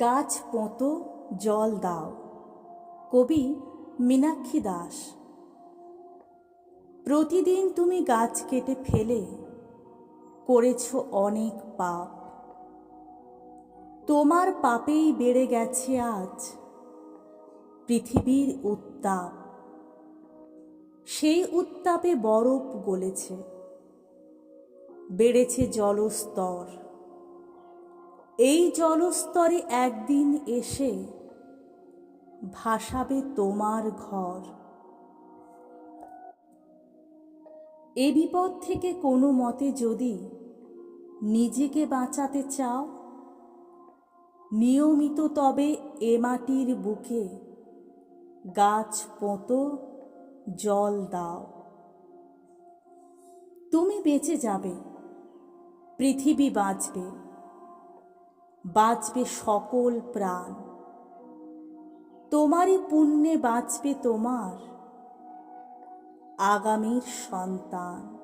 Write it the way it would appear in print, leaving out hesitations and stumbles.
গাছ পোঁতো জল দাও। কবি মীনাক্ষী দাস। প্রতিদিন তুমি গাছ কেটে ফেলে করেছ অনেক পাপ। তোমার পাপেই বেড়ে গেছে আজ পৃথিবীর উত্তাপ। সেই উত্তাপে বরফ গলেছে, বেড়েছে জলস্তর। এই জলস্তরে একদিন এসে ভাসাবে তোমার ঘর। এ বিপদ থেকে কোনো মতে যদি নিজেকে বাঁচাতে চাও, নিয়মিত তবে এ মাটির বুকে গাছ পোঁতো জল দাও। তুমি বেঁচে যাবে, পৃথিবী বাঁচবে, বাঁচবে সকল প্রাণ। তোমারই পুণ্যে বাঁচবে তোমার আগামীর সন্তান।